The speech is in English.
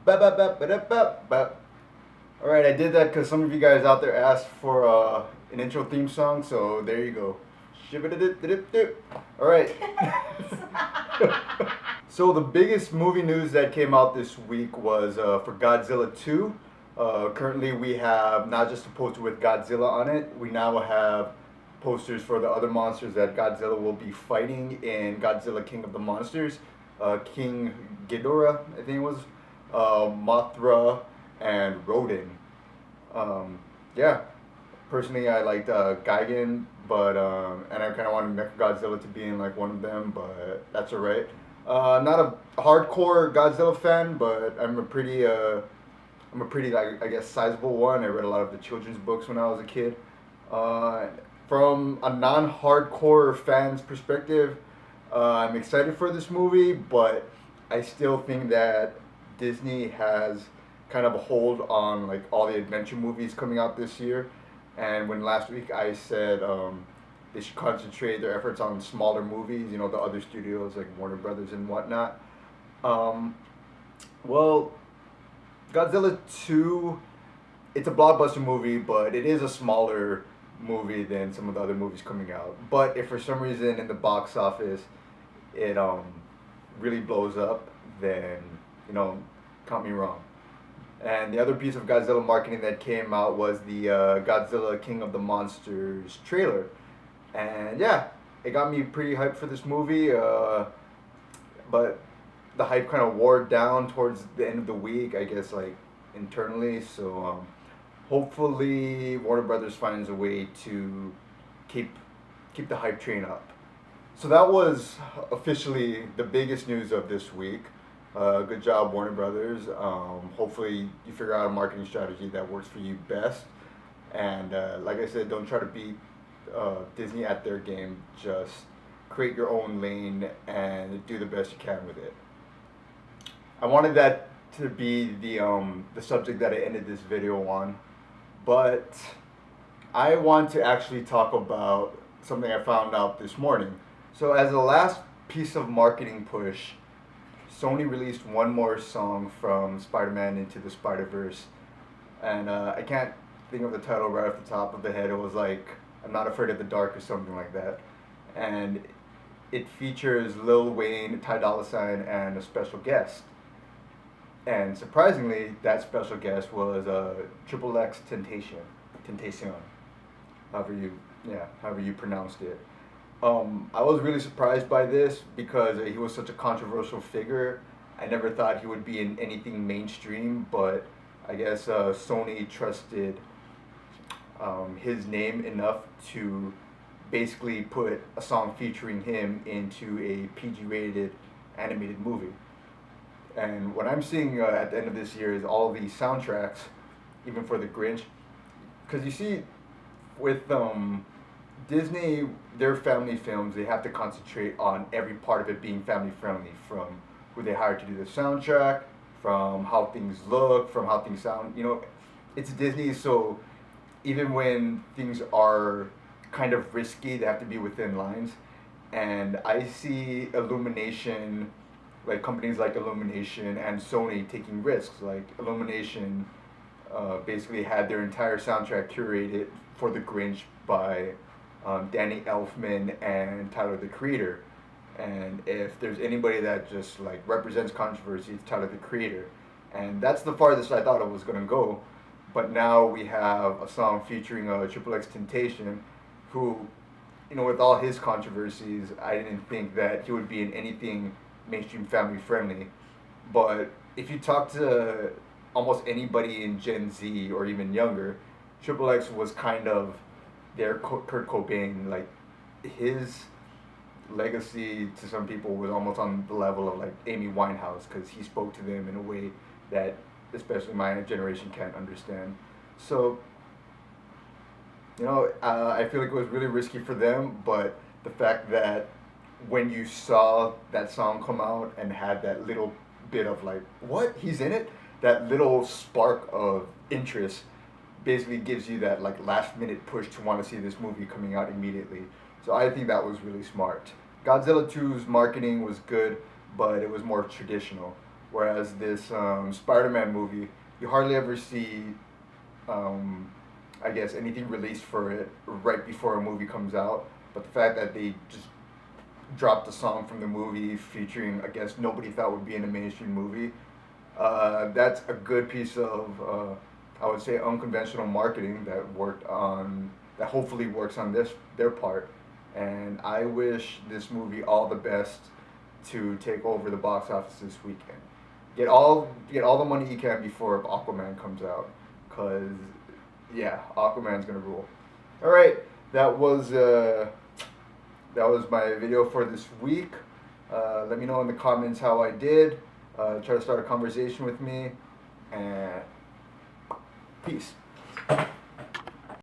Ba-ba-ba-ba-da-ba-ba. All right, I did that because some of you guys out there asked for an intro theme song, so there you go. Shibba-da-dip-dip-dip. All right. So the biggest movie news that came out this week was for Godzilla 2. Currently, we have not just a poster with Godzilla on it. We now have posters for the other monsters that Godzilla will be fighting in Godzilla King of the Monsters. King Ghidorah, I think it was, Mothra, and Rodan. Yeah, personally, I liked Gigan, but and I kind of wanted Mechagodzilla to be in like one of them, but that's alright. Not a hardcore Godzilla fan, but I'm a pretty like I guess sizable one. I read a lot of the children's books when I was a kid. From a non-hardcore fan's perspective, I'm excited for this movie, but I still think that Disney has kind of a hold on like all the adventure movies coming out this year. And when last week I said they should concentrate their efforts on smaller movies, you know, the other studios like Warner Brothers and whatnot. Um, well, Godzilla 2, it's a blockbuster movie, but it is a smaller movie than some of the other movies coming out. But if for some reason in the box office it really blows up, then you know, count me wrong. And the other piece of Godzilla marketing that came out was the Godzilla King of the Monsters trailer. And yeah, it got me pretty hyped for this movie. But the hype kind of wore down towards the end of the week, I guess, like internally. So hopefully Warner Brothers finds a way to keep keep the hype train up. So that was officially the biggest news of this week. Good job, Warner Brothers. Hopefully, you figure out a marketing strategy that works for you best. And like I said, don't try to beat Disney at their game. Just create your own lane and do the best you can with it. I wanted that to be the subject that I ended this video on, but I want to actually talk about something I found out this morning. So as a last piece of marketing push, Sony released one more song from Spider-Man Into the Spider-Verse, and I can't think of the title right off the top of the head. It was like I'm Not Afraid of the Dark or something like that, and it features Lil Wayne, Ty Dolla $ign, and a special guest. And surprisingly, that special guest was XXXtentacion, however you pronounced it. I was really surprised by this because he was such a controversial figure. I never thought he would be in anything mainstream, but I guess Sony trusted his name enough to basically put a song featuring him into a PG-rated animated movie. And what I'm seeing at the end of this year is all the soundtracks, even for the Grinch, because you see, with Disney, their family films, they have to concentrate on every part of it being family friendly, from who they hire to do the soundtrack, from how things look, from how things sound. You know, it's Disney, so even when things are kind of risky, they have to be within lines. And I see Illumination, like companies like Illumination and Sony taking risks. Like Illumination basically had their entire soundtrack curated for The Grinch by Danny Elfman and Tyler the Creator. And if there's anybody that just like represents controversy, it's Tyler the Creator. And that's the farthest I thought it was gonna go. But now we have a song featuring XXXtentacion, who, you know, with all his controversies, I didn't think that he would be in anything mainstream family friendly. But if you talk to almost anybody in Gen Z or even younger, Triple X was kind of their Kurt Cobain. Like his legacy to some people was almost on the level of like Amy Winehouse, because he spoke to them in a way that especially my generation can't understand. So, you know, I feel like it was really risky for them, but the fact that when you saw that song come out and had that little bit of like, what, he's in it? That little spark of interest basically gives you that like last minute push to want to see this movie coming out immediately. So I think that was really smart. Godzilla 2's marketing was good, but it was more traditional. Whereas this Spider-Man movie, you hardly ever see, I guess, anything released for it right before a movie comes out. But the fact that they just dropped a song from the movie featuring, I guess, nobody thought would be in a mainstream movie, that's a good piece of, I would say, unconventional marketing that hopefully works on their part. And I wish this movie all the best to take over the box office this weekend. Get all the money you can before Aquaman comes out, cause yeah, Aquaman's gonna rule. All right, that was my video for this week. Let me know in the comments how I did. Try to start a conversation with me, and peace.